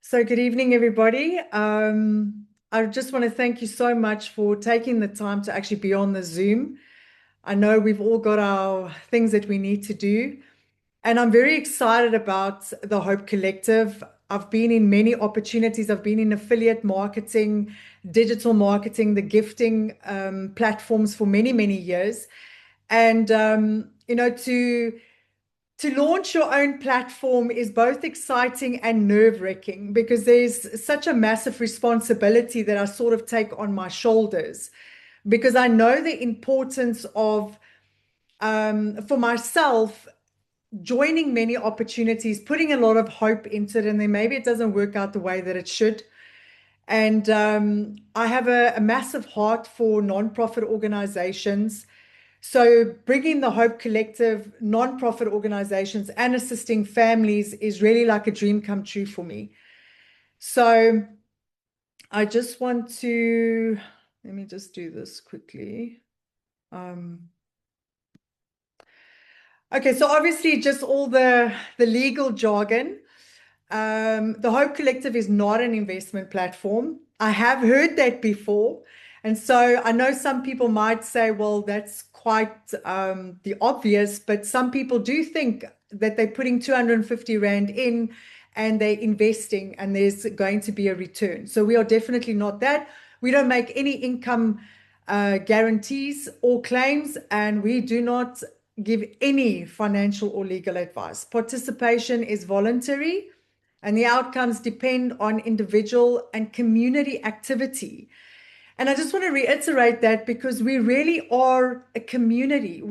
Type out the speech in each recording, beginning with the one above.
So good evening, everybody. I just want to thank you so much for taking the time to actually be on the Zoom. I know we've all got our things that we need to do, and I'm very excited about the Hope Collective. I've been in many opportunities. I've been in affiliate marketing, digital marketing, the gifting platforms for many, many years. And to launch your own platform is both exciting and nerve-wracking because there's such a massive responsibility that I sort of take on my shoulders because I know the importance of, for myself, joining many opportunities, putting a lot of hope into it, and then maybe it doesn't work out the way that it should. And I have a massive heart for nonprofit organizations. So bringing the Hope Collective, nonprofit organizations, and assisting families is really like a dream come true for me. So I just want to, let me just do this quickly. Okay, so obviously just all the legal jargon. The Hope Collective is not an investment platform. I have heard that before. And so I know some people might say, well, that's quite the obvious, but some people do think that they're putting 250 Rand in and they're investing and there's going to be a return. So we are definitely not that. We don't make any income guarantees or claims, and we do not give any financial or legal advice. Participation is voluntary, and the outcomes depend on individual and community activity. And I just want to reiterate that because we really are a community.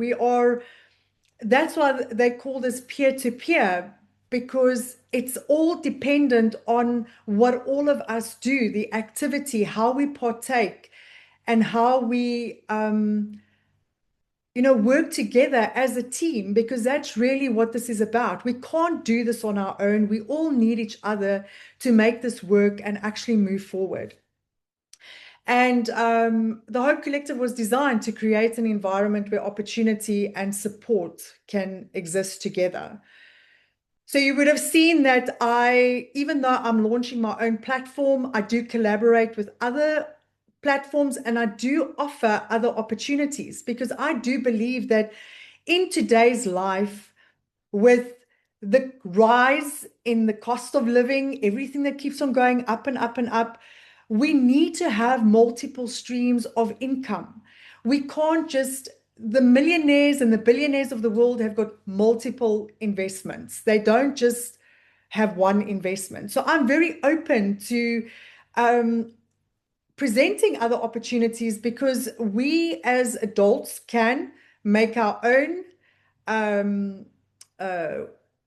That's why they call this peer-to-peer, because it's all dependent on what all of us do, the activity, how we partake, and how we work together as a team, because that's really what this is about. We can't do this on our own. We all need each other to make this work and actually move forward. And the Hope Collective was designed to create an environment where opportunity and support can exist together. So you would have seen that even though I'm launching my own platform, I do collaborate with other platforms and I do offer other opportunities, because I do believe that in today's life, with the rise in the cost of living, everything that keeps on going up and up and up, we need to have multiple streams of income. We can't just, the millionaires and the billionaires of the world have got multiple investments. They don't just have one investment. So I'm very open to presenting other opportunities, because we as adults can make our own,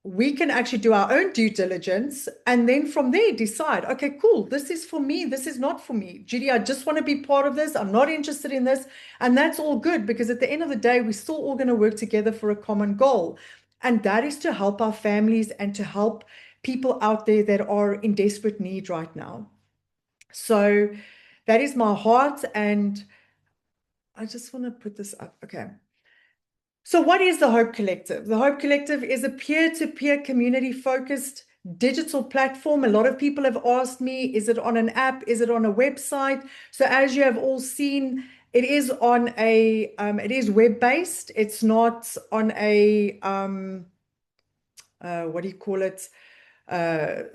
we can actually do our own due diligence and then from there decide, okay, cool, this is for me, this is not for me. Judy, I just want to be part of this. I'm not interested in this. And that's all good, because at the end of the day, we're still all going to work together for a common goal. And that is to help our families and to help people out there that are in desperate need right now. So that is my heart. And I just want to put this up. Okay. So what is the Hope Collective? The Hope Collective is a peer-to-peer community-focused digital platform. A lot of people have asked me, is it on an app? Is it on a website? So as you have all seen, it is on it is web-based. It's not on a, what do you call it?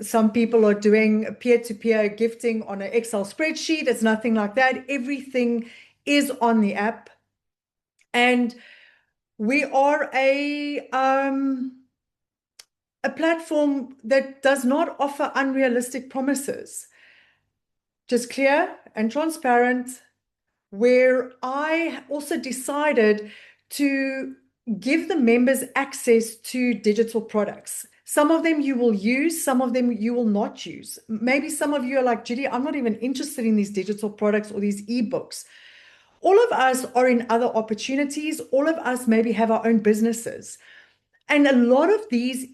Some people are doing peer-to-peer gifting on an Excel spreadsheet. It's nothing like that. Everything is on the app. And we are a platform that does not offer unrealistic promises. Just clear and transparent, where I also decided to give the members access to digital products. Some of them you will use, some of them you will not use. Maybe some of you are like, Judy, I'm not even interested in these digital products or these ebooks. All of us are in other opportunities. All of us maybe have our own businesses. And a lot of these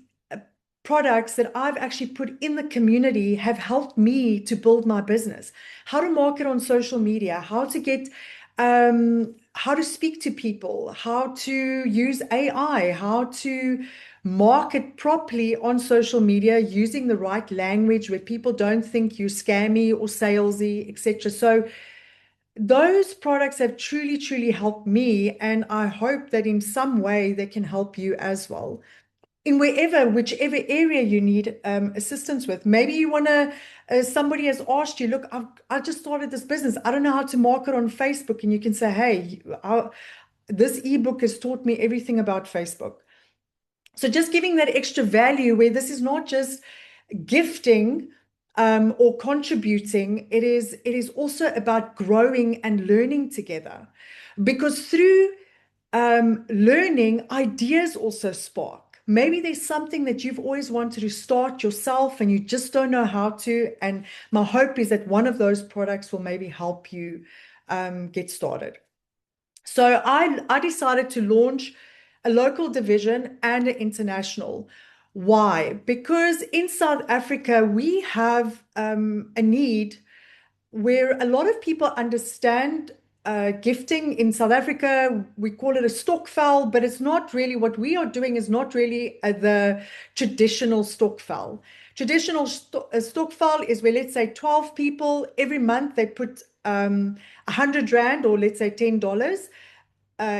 products that I've actually put in the community have helped me to build my business. How to market on social media, how to get, how to speak to people, how to use AI, how to market properly on social media using the right language where people don't think you're scammy or salesy, etc. So those products have truly, truly helped me, and I hope that in some way they can help you as well. In whichever area you need assistance with. Maybe you want to, somebody has asked you, look, I just started this business. I don't know how to market on Facebook. And you can say, hey, this ebook has taught me everything about Facebook. So just giving that extra value where this is not just gifting or contributing, it is also about growing and learning together. Because through learning, ideas also spark. Maybe there's something that you've always wanted to start yourself and you just don't know how to. And my hope is that one of those products will maybe help you get started. So I decided to launch a local division and an international. Why? Because in South Africa, we have a need where a lot of people understand gifting. In South Africa, we call it a stokvel, but it's not really what we are doing, is not really the traditional stokvel. Traditional stokvel is where, let's say, 12 people every month, they put 100 Rand, or let's say $10,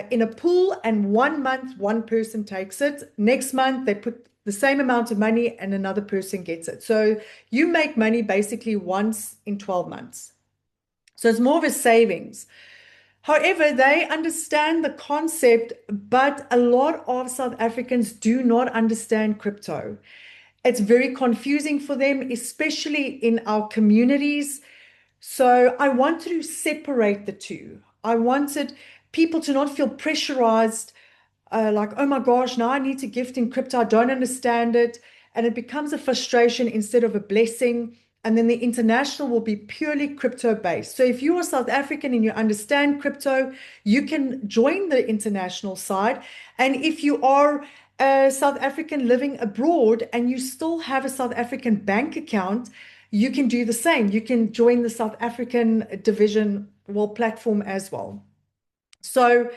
in a pool, and 1 month one person takes it. Next month they put the same amount of money and another person gets it. So you make money basically once in 12 months. So it's more of a savings. However, they understand the concept, but a lot of South Africans do not understand crypto. It's very confusing for them, especially in our communities. So I wanted to separate the two. I wanted people to not feel pressurized, like, oh my gosh, now I need to gift in crypto. I don't understand it. And it becomes a frustration instead of a blessing. And then the international will be purely crypto based. So if you are South African and you understand crypto, you can join the international side. And if you are a South African living abroad and you still have a South African bank account, you can do the same. You can join the South African division, well, platform as well. So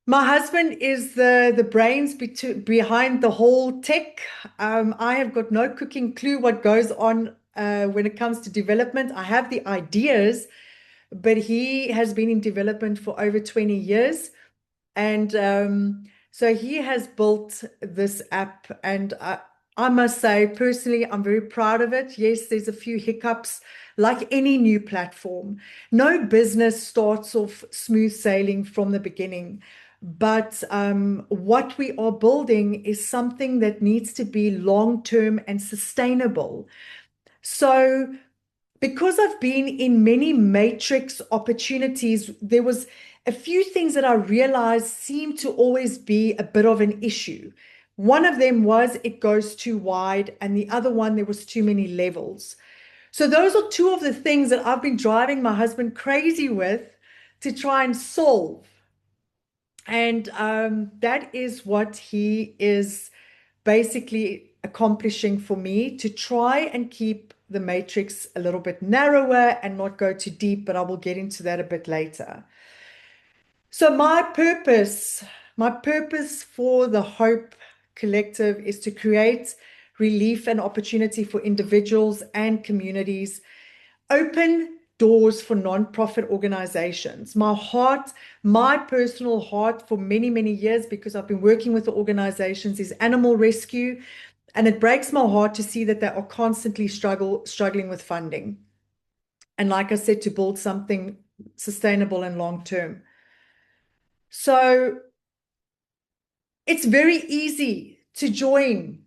my husband is the brains behind the whole tech. I have got no cooking clue what goes on when it comes to development. I have the ideas, but he has been in development for over 20 years. And so he has built this app, and I must say, personally, I'm very proud of it. Yes, there's a few hiccups, like any new platform. No business starts off smooth sailing from the beginning. But what we are building is something that needs to be long-term and sustainable. So because I've been in many matrix opportunities, there was a few things that I realized seemed to always be a bit of an issue. One of them was it goes too wide, and the other one, there was too many levels. So those are two of the things that I've been driving my husband crazy with to try and solve. And that is what he is basically accomplishing for me, to try and keep the matrix a little bit narrower and not go too deep, but I will get into that a bit later. So my purpose for the Hope Collective is to create relief and opportunity for individuals and communities, open doors for nonprofit organizations. My personal heart for many, many years, because I've been working with the organizations, is animal rescue. And it breaks my heart to see that they are constantly struggling with funding. And like I said, to build something sustainable and long term. So it's very easy to join.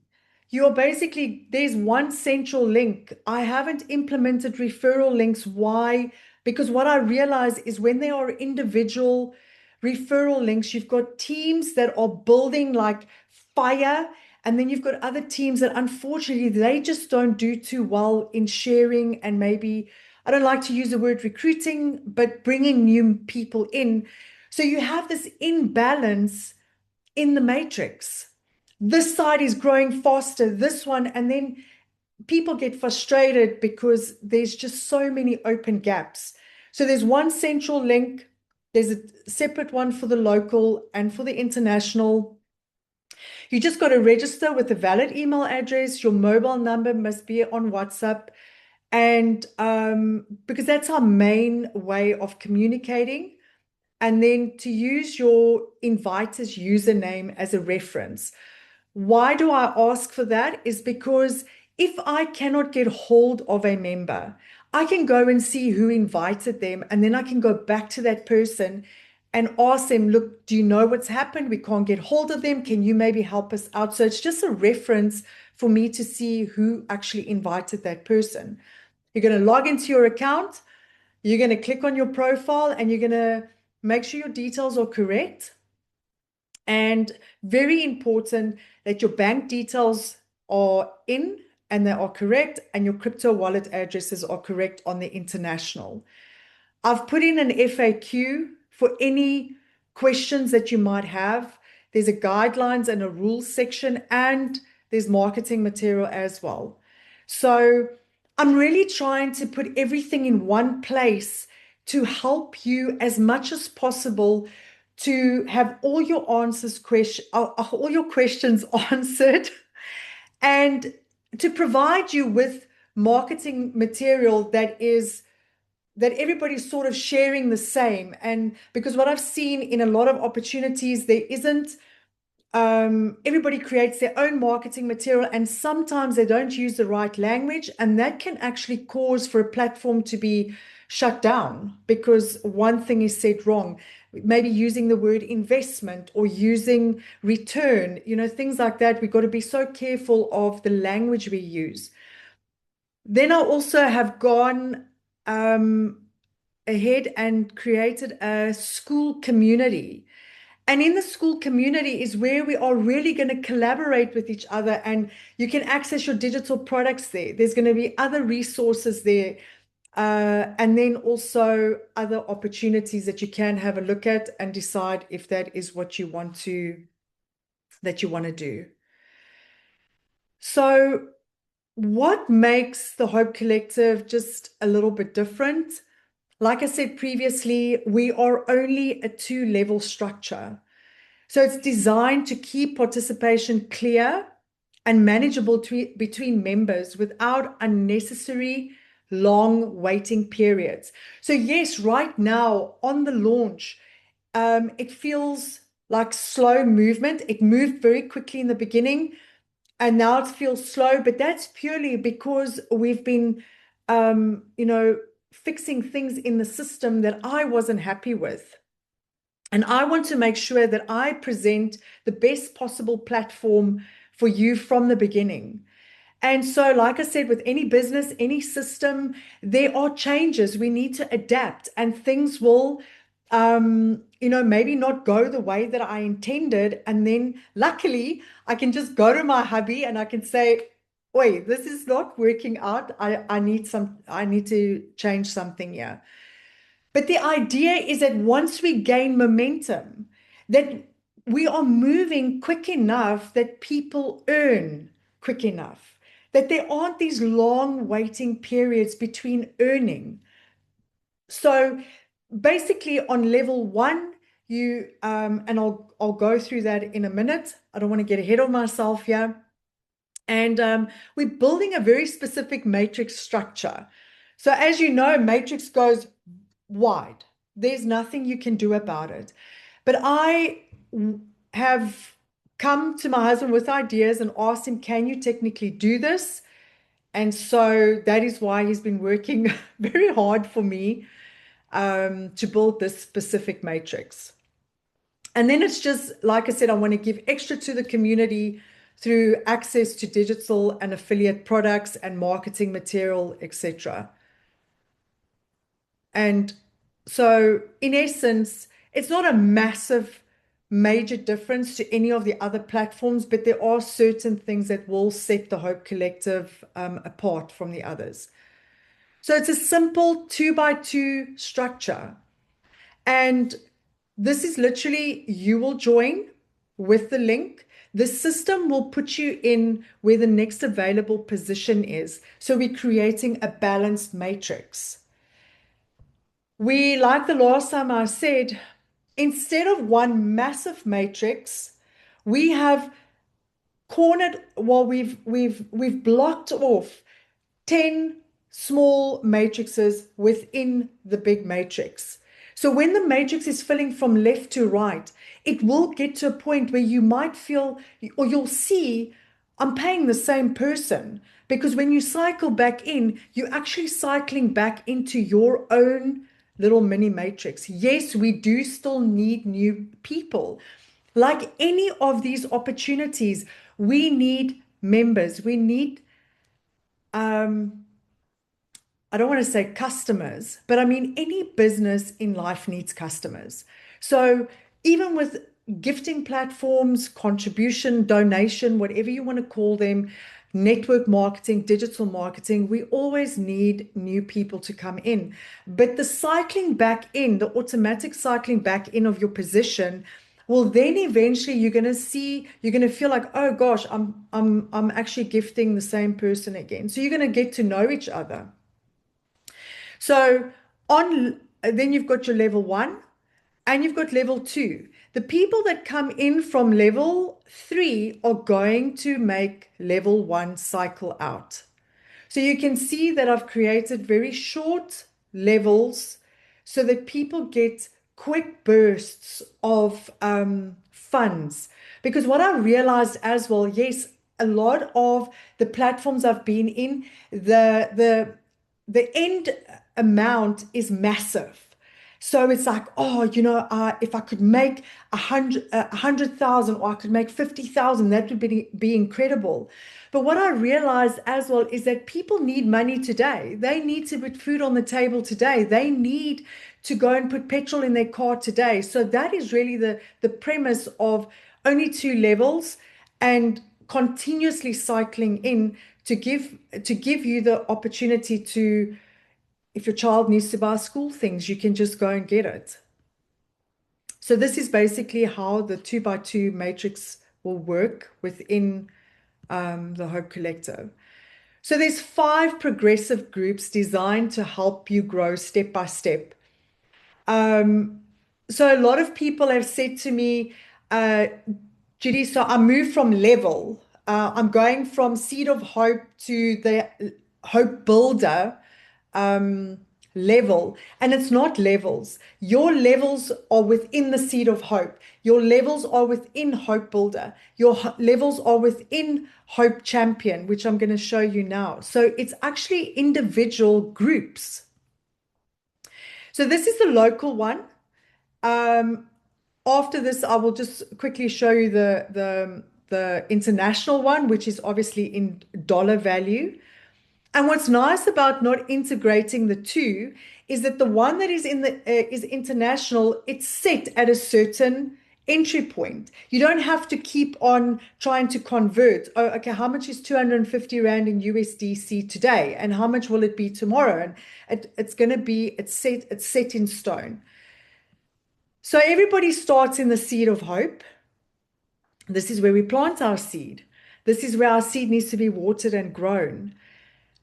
You're basically, there's one central link. I haven't implemented referral links. Why? Because what I realize is when there are individual referral links, you've got teams that are building like fire. And then you've got other teams that unfortunately, they just don't do too well in sharing, and maybe, I don't like to use the word recruiting, but bringing new people in. So you have this imbalance in the matrix. This side is growing faster, this one, and then people get frustrated because there's just so many open gaps. So there's one central link, there's a separate one for the local and for the international. You just got to register with a valid email address. Your mobile number must be on WhatsApp. And because that's our main way of communicating. And then to use your inviter's username as a reference. Why do I ask for that? Is because if I cannot get hold of a member, I can go and see who invited them, and then I can go back to that person and ask them, look, do you know what's happened? We can't get hold of them. Can you maybe help us out? So it's just a reference for me to see who actually invited that person. You're going to log into your account. You're going to click on your profile and you're going to make sure your details are correct. And very important that your bank details are in and they are correct, and your crypto wallet addresses are correct on the international. I've put in an FAQ for any questions that you might have. There's a guidelines and a rules section, and there's marketing material as well. So I'm really trying to put everything in one place to help you as much as possible to have all your all your questions answered, and to provide you with marketing material that everybody's sort of sharing the same. And because what I've seen in a lot of opportunities, there isn't everybody creates their own marketing material, and sometimes they don't use the right language, and that can actually cause for a platform to be shut down because one thing is said wrong. Maybe using the word investment or using return, things like that. We've got to be so careful of the language we use. Then I also have gone ahead and created a school community. And in the school community is where we are really going to collaborate with each other, and you can access your digital products there. There's going to be other resources there, and then also other opportunities that you can have a look at and decide if that is what you want to do. So what makes the Hope Collective just a little bit different? Like I said previously, we are only a 2-level structure. So it's designed to keep participation clear and manageable between members without unnecessary long waiting periods. So yes, right now on the launch, it feels like slow movement. It moved very quickly in the beginning, and now it feels slow, but that's purely because we've been, fixing things in the system that I wasn't happy with. And I want to make sure that I present the best possible platform for you from the beginning. And so, like I said, with any business, any system, there are changes. We need to adapt, and things will, maybe not go the way that I intended. And then luckily, I can just go to my hubby and I can say, wait, this is not working out. I need to change something here. But the idea is that once we gain momentum, that we are moving quick enough that people earn quick enough, that there aren't these long waiting periods between earning. So basically on level 1, and I'll go through that in a minute. I don't want to get ahead of myself here. And we're building a very specific matrix structure. So as you know, matrix goes wide. There's nothing you can do about it. But I have come to my husband with ideas and asked him, can you technically do this? And so that is why he's been working very hard for me to build this specific matrix. And then it's just, like I said, I want to give extra to the community through access to digital and affiliate products and marketing material, etc. And so in essence, it's not a massive, major difference to any of the other platforms, but there are certain things that will set the Hope Collective apart from the others. So it's a simple 2x2 structure. And this is literally, you will join with the link. The system will put you in where the next available position is. So we're creating a balanced matrix. We, like the last time I said, instead of one massive matrix, we have cornered, well, we've blocked off 10 small matrices within the big matrix. So when the matrix is filling from left to right, it will get to a point where you might feel, or you'll see, I'm paying the same person. Because when you cycle back in, you're actually cycling back into your own little mini matrix. Yes, we do still need new people. Like any of these opportunities, we need members. We need, I don't want to say customers, but I mean, any business in life needs customers. So even with gifting platforms, contribution, donation, whatever you want to call them, network marketing, digital marketing, we always need new people to come in. But the cycling back in, the automatic cycling back in of your position, well, then eventually you're going to see, you're going to feel like, oh gosh, I'm actually gifting the same person again. So you're going to get to know each other. So on then you've got your level 1 and you've got level 2. The people that come in from level 3 are going to make level 1 cycle out. So you can see that I've created very short levels so that people get quick bursts of funds. Because what I realized as well, yes, a lot of the platforms I've been in, the end amount is massive. So it's like, oh, if I could make 100,000 or I could make 50,000, that would be incredible. But what I realized as well is that people need money today. They need to put food on the table today. They need to go and put petrol in their car today. So that is really the premise of only 2 levels and continuously cycling in to give you the opportunity to, if your child needs to buy school things, you can just go and get it. So this is basically how the 2x2 matrix will work within the Hope Collective. So there's 5 progressive groups designed to help you grow step by step. So a lot of people have said to me, Judy, so I moved from level. I'm going from Seed of Hope to the Hope Builder level, and it's not levels. Your levels are within the Seed of Hope. Your levels are within Hope Builder. Your levels are within Hope Champion, which I'm going to show you now. So it's actually individual groups. So this is the local one. After this, I will just quickly show you the international one, which is obviously in dollar value. And what's nice about not integrating the two is that the one that is is international, it's set at a certain entry point. You don't have to keep on trying to convert. Oh, okay, how much is 250 Rand in USDC today? And how much will it be tomorrow? And it's going to be, it's set in stone. So everybody starts in the Seed of Hope. This is where we plant our seed. This is where our seed needs to be watered and grown.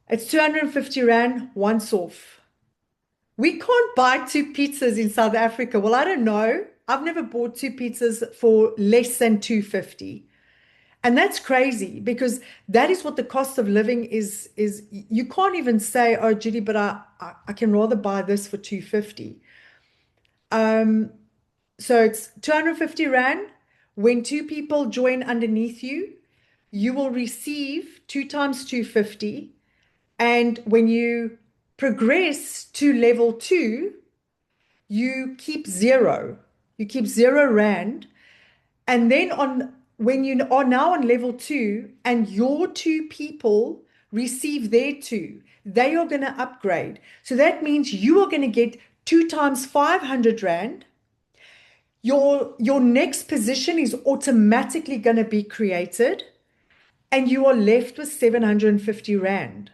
It's 250 Rand once off. We can't buy 2 pizzas in South Africa. Well, I don't know. I've never bought 2 pizzas for less than 250. And that's crazy because that is what the cost of living is. You can't even say, oh, Judy, but I can rather buy this for 250. So it's 250 Rand. When 2 people join underneath you, you will receive 2 times 250. And when you progress to level 2, you keep 0. You keep 0 Rand. And then when you are now on level 2 and your 2 people receive their 2, they are going to upgrade. So that means you are going to get 2 times 500 Rand. Your next position is automatically going to be created and you are left with 750 Rand.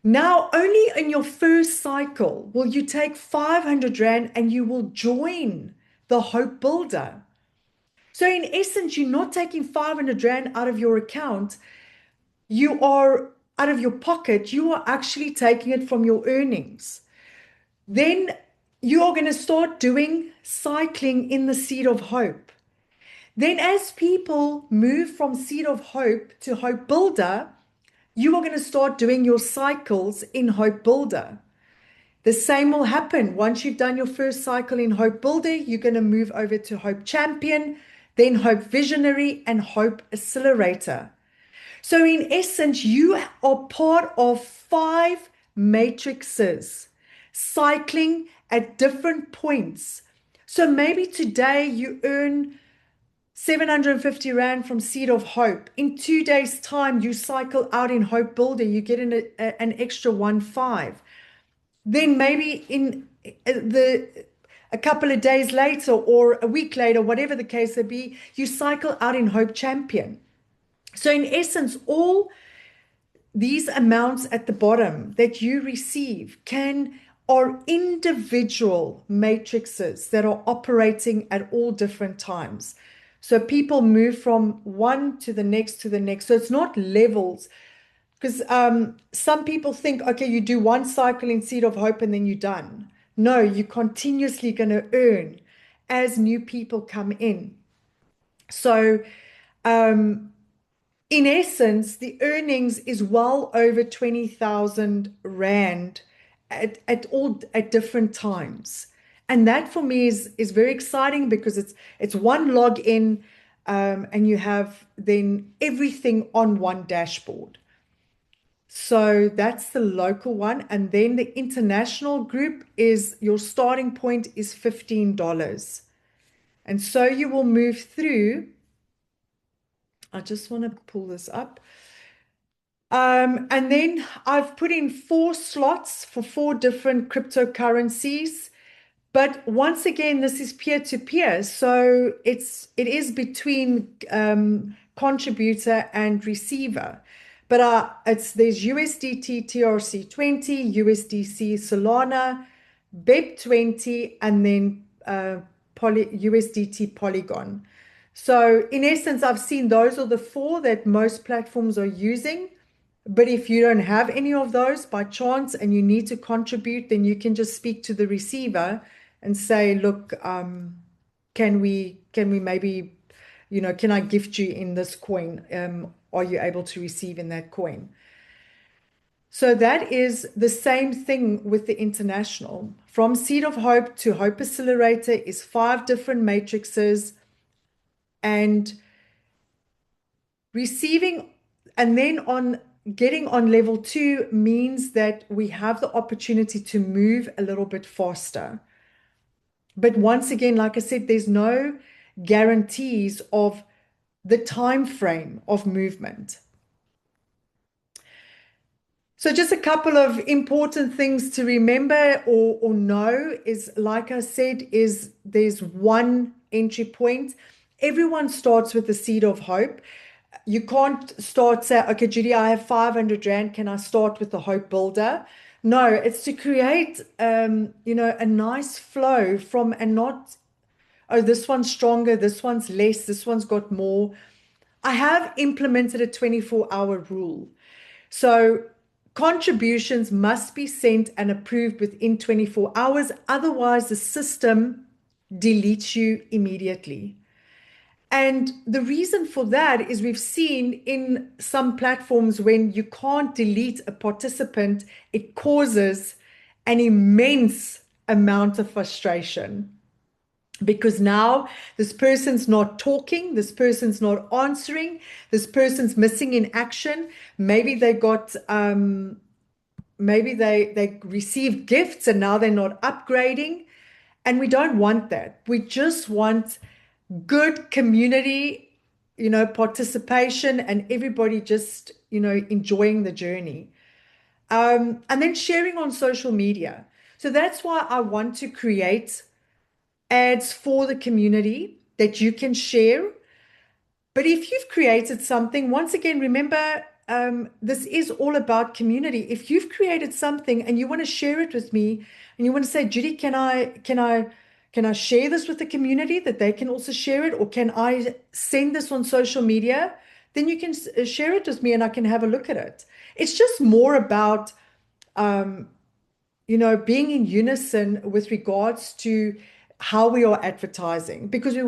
Now, only in your first cycle will you take 500 Rand and you will join the Hope Builder. So in essence, you're not taking 500 Rand out of your account. You are out of your pocket. You are actually taking it from your earnings. Then you are going to start doing cycling in the Seed of Hope. Then as people move from Seed of Hope to Hope Builder, you are going to start doing your cycles in Hope Builder. The same will happen. Once you've done your first cycle in Hope Builder, you're going to move over to Hope Champion, then Hope Visionary, and Hope Accelerator. So in essence, you are part of 5 matrices cycling at different points. So maybe today you earn 750 Rand from Seed of Hope. In 2 days' time, you cycle out in Hope Builder, you get an extra 1.5. Then maybe in a couple of days later or a week later, whatever the case may be, you cycle out in Hope Champion. So in essence, all these amounts at the bottom that you receive are individual matrices that are operating at all different times. So people move from one to the next to the next. So it's not levels. Because some people think, okay, you do one cycle in Seed of Hope and then you're done. No, you're continuously going to earn as new people come in. So in essence, the earnings is well over 20,000 Rand at different times. And that for me is very exciting because it's one login and you have then everything on one dashboard. So that's the local one. And then the international group is your starting point is $15. And so you will move through. I just want to pull this up. And then I've put in 4 slots for 4 different cryptocurrencies. But once again, this is peer-to-peer. So it is between contributor and receiver. But there's USDT TRC20, USDC Solana, BEP20, and then USDT Polygon. So in essence, I've seen those are the 4 that most platforms are using. But if you don't have any of those by chance and you need to contribute, then you can just speak to the receiver and say, look, can we maybe, can I gift you in this coin? Are you able to receive in that coin? So that is the same thing with the international. From Seed of Hope to Hope Accelerator is 5 different matrices, and receiving, and then on getting on level 2 means that we have the opportunity to move a little bit faster. But once again, like I said, there's no guarantees of the time frame of movement. So just a couple of important things to remember or know is, like I said, is there's one entry point. Everyone starts with the Seed of Hope. You can't start say, okay, Judy, I have 500 Rand. Can I start with the Hope Builder? No, it's to create, a nice flow from, and not, oh, this one's stronger, this one's less, this one's got more. I have implemented a 24-hour rule. So contributions must be sent and approved within 24 hours. Otherwise, the system deletes you immediately. And the reason for that is we've seen in some platforms when you can't delete a participant, it causes an immense amount of frustration. Because now this person's not talking, this person's not answering, this person's missing in action. Maybe they got, maybe they received gifts and now they're not upgrading. And we don't want that. We just want good community, participation and everybody just, enjoying the journey. And then sharing on social media. So that's why I want to create ads for the community that you can share. But if you've created something, once again, remember, this is all about community. If you've created something and you want to share it with me and you want to say, Judy, can I share this with the community that they can also share it? Or can I send this on social media? Then you can share it with me and I can have a look at it. It's just more about, being in unison with regards to how we are advertising, because we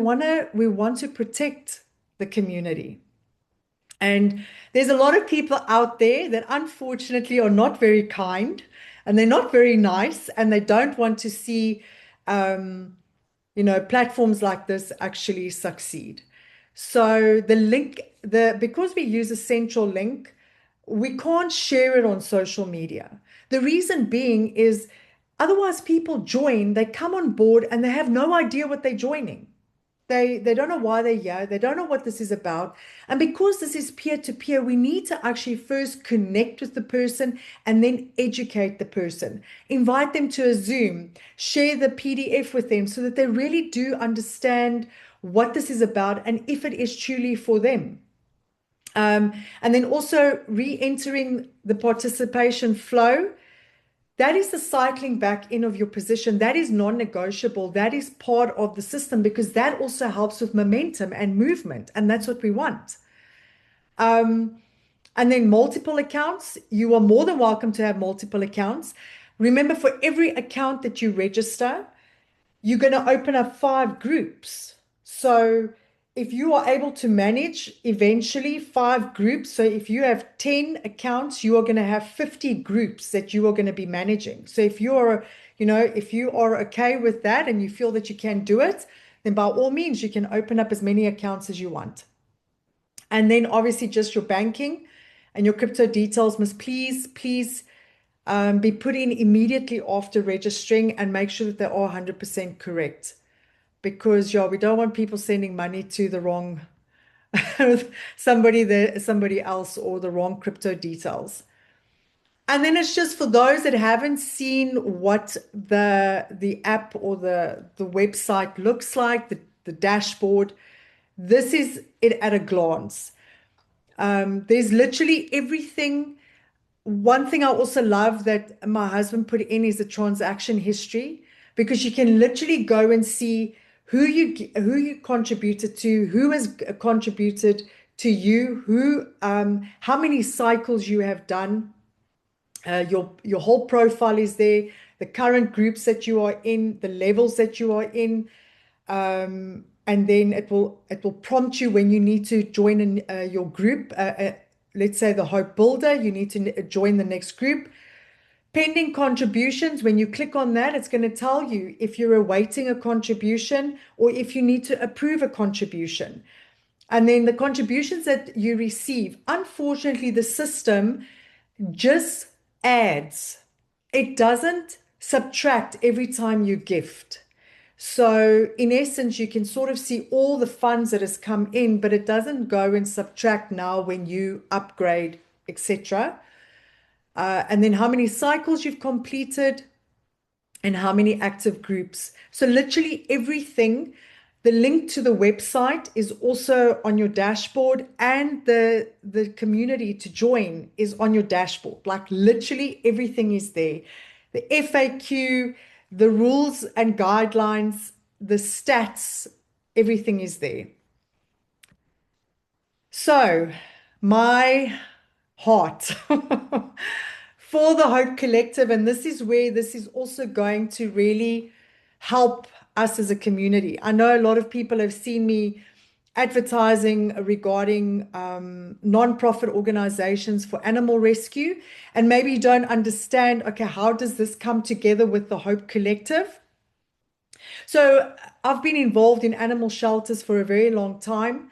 want to protect the community. And there's a lot of people out there that unfortunately are not very kind, and they're not very nice, and they don't want to see platforms like this actually succeed. So the link, because we use a central link, we can't share it on social media. The reason being is otherwise people join, they come on board and they have no idea what they're joining. They don't know why they're here. They don't know what this is about. And because this is peer to peer, we need to actually first connect with the person and then educate the person. Invite them to a Zoom, share the PDF with them so that they really do understand what this is about and if it is truly for them. And then also re-entering the participation flow. That is the cycling back in of your position. That is non-negotiable. That is part of the system because that also helps with momentum and movement. And that's what we want. And then multiple accounts. You are more than welcome to have multiple accounts. Remember, for every account that you register, you're going to open up 5 groups. So if you are able to manage eventually 5 groups, so if you have 10 accounts, you are going to have 50 groups that you are going to be managing. So if you are, if you are okay with that and you feel that you can do it, then by all means, you can open up as many accounts as you want. And then obviously just your banking and your crypto details must please be put in immediately after registering and make sure that they are 100% correct. Because we don't want people sending money to the wrong somebody else or the wrong crypto details. And then it's just for those that haven't seen what the app or the website looks like, the dashboard. This is it at a glance. There's literally everything. One thing I also love that my husband put in is the transaction history, because you can literally go and see who you contributed to, who has contributed to you, how many cycles you have done. Your whole profile is there, the current groups that you are in, the levels that you are in, and then it will prompt you when you need to join your group. Let's say the Hope Builder, you need to join the next group. Pending contributions, when you click on that, it's going to tell you if you're awaiting a contribution or if you need to approve a contribution. And then the contributions that you receive, unfortunately, the system just adds. It doesn't subtract every time you gift. So in essence, you can sort of see all the funds that has come in, but it doesn't go and subtract now when you upgrade, etc. And then how many cycles you've completed and how many active groups. So literally everything. The link to the website is also on your dashboard, and the community to join is on your dashboard. Like literally everything is there. The FAQ, the rules and guidelines, the stats, everything is there. So my heart for the Hope Collective, and this is where this is also going to really help us as a community. I know a lot of people have seen me advertising regarding non-profit organizations for animal rescue, and maybe you don't understand, okay, how does this come together with the Hope Collective? So I've been involved in animal shelters for a very long time.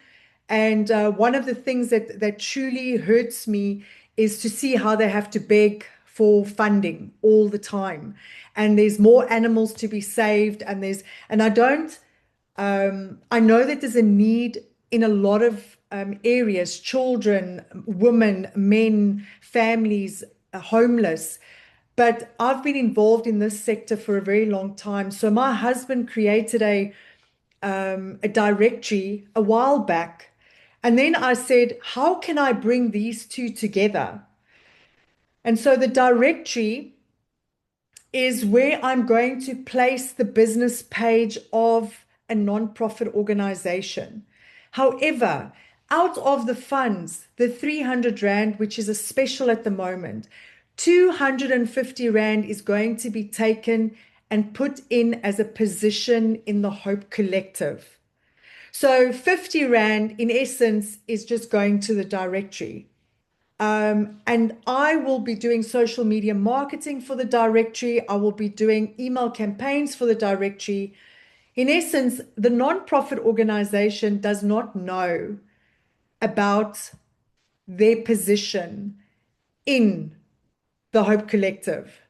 And one of the things that truly hurts me is to see how they have to beg for funding all the time. And there's more animals to be saved. And I know that there's a need in a lot of areas, children, women, men, families, homeless. But I've been involved in this sector for a very long time. So my husband created a directory a while back. And then I said, how can I bring these two together? And so the directory is where I'm going to place the business page of a nonprofit organization. However, out of the funds, the 300 Rand, which is a special at the moment, 250 Rand is going to be taken and put in as a position in the Hope Collective. So 50 Rand, in essence, is just going to the directory. And I will be doing social media marketing for the directory. I will be doing email campaigns for the directory. In essence, the nonprofit organization does not know about their position in the Hope Collective.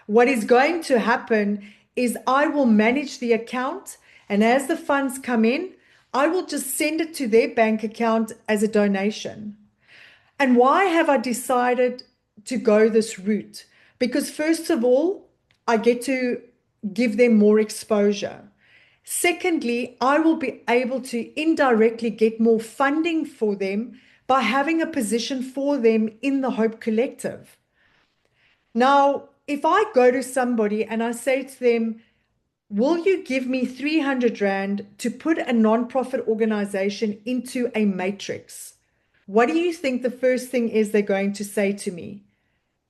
What is going to happen is I will manage the account, and as the funds come in, I will just send it to their bank account as a donation. And why have I decided to go this route? Because first of all, I get to give them more exposure. Secondly, I will be able to indirectly get more funding for them by having a position for them in the Hope Collective. Now, if I go to somebody and I say to them, will you give me 300 Rand to put a nonprofit organization into a matrix? What do you think the first thing is they're going to say to me?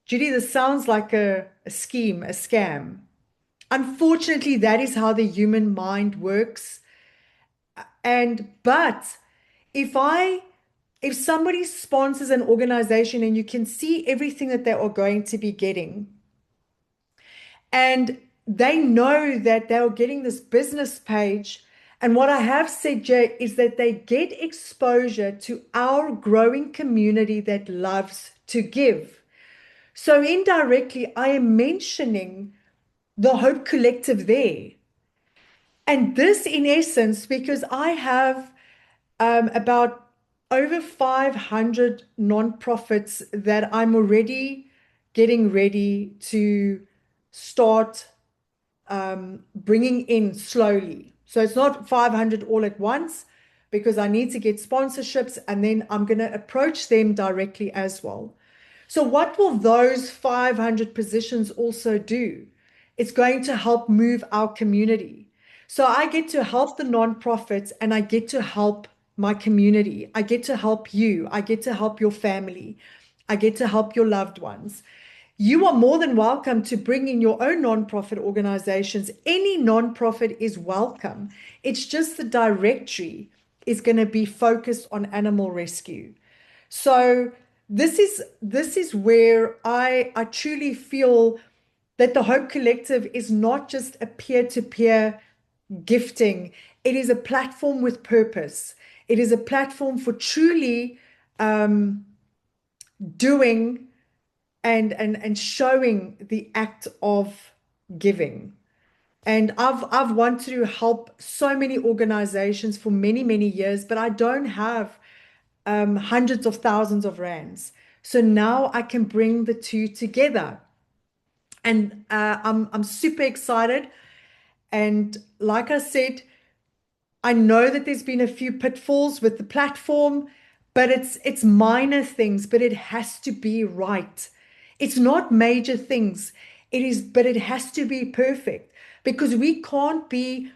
Judy, this sounds like a scheme, a scam. Unfortunately, that is how the human mind works. But if somebody sponsors an organization and you can see everything that they are going to be getting, and they know that they are getting this business page, and what I have said, Jay, is that they get exposure to our growing community that loves to give. So indirectly, I am mentioning the Hope Collective there. And this, in essence, because I have about over 500 nonprofits that I'm already getting ready to start bringing in slowly. So it's not 500 all at once because I need to get sponsorships, and then I'm going to approach them directly as well. So what will those 500 positions also do? It's going to help move our community. So I get to help the nonprofits and I get to help my community. I get to help you. I get to help your family. I get to help your loved ones. You are more than welcome to bring in your own nonprofit organizations. Any nonprofit is welcome. It's just the directory is going to be focused on animal rescue. So this is where I truly feel that the Hope Collective is not just a peer-to-peer gifting. It is a platform with purpose. It is a platform for truly doing and showing the act of giving. And I've wanted to help so many organizations for many, many years, but I don't have hundreds of thousands of rands. So now I can bring the two together. And I'm super excited. And like I said, I know that there's been a few pitfalls with the platform, but it's minor things, but it has to be right. It's not major things. But it has to be perfect because we can't be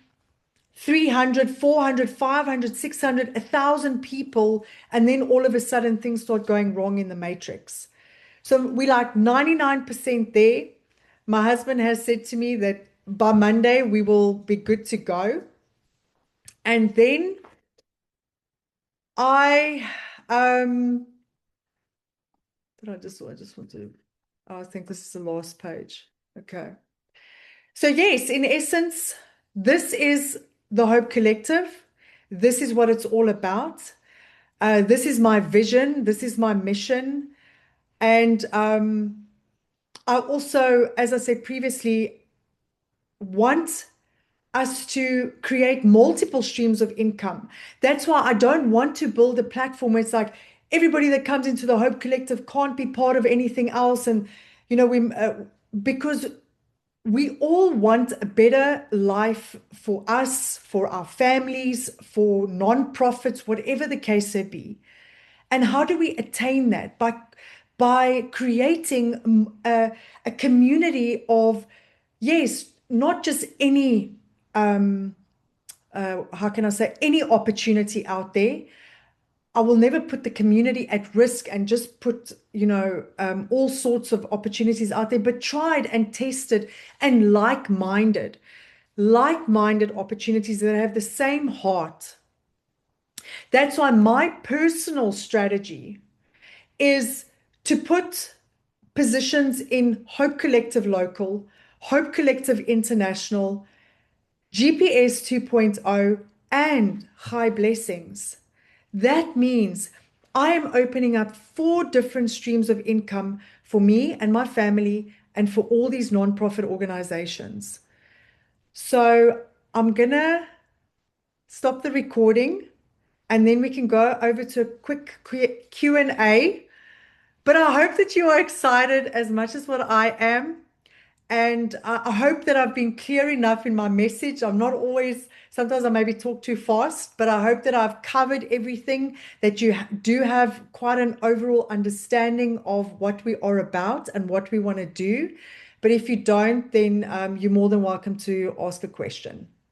300, 400, 500, 600, 1,000 people, and then all of a sudden things start going wrong in the matrix. So we like 99% there. My husband has said to me that by Monday we will be good to go. And then I I just want to, I think this is the last page. Okay. So yes, in essence, this is the Hope Collective. This is what it's all about. This is my vision. This is my mission. And I also, as I said previously, want us to create multiple streams of income. That's why I don't want to build a platform where it's like everybody that comes into the Hope Collective can't be part of anything else. And, because we all want a better life for us, for our families, for nonprofits, whatever the case may be. And how do we attain that? By creating a community of, yes, not just any, how can I say, any opportunity out there, I will never put the community at risk and just put, all sorts of opportunities out there, but tried and tested and like-minded opportunities that have the same heart. That's why my personal strategy is to put positions in Hope Collective Local, Hope Collective International, GPS 2.0, and High Blessings. That means I am opening up 4 different streams of income for me and my family and for all these nonprofit organizations. So I'm gonna stop the recording and then we can go over to a quick Q&A. But I hope that you are excited as much as what I am. And I hope that I've been clear enough in my message. I'm not always, sometimes I maybe talk too fast, but I hope that I've covered everything, that you do have quite an overall understanding of what we are about and what we want to do. But if you don't, then you're more than welcome to ask a question.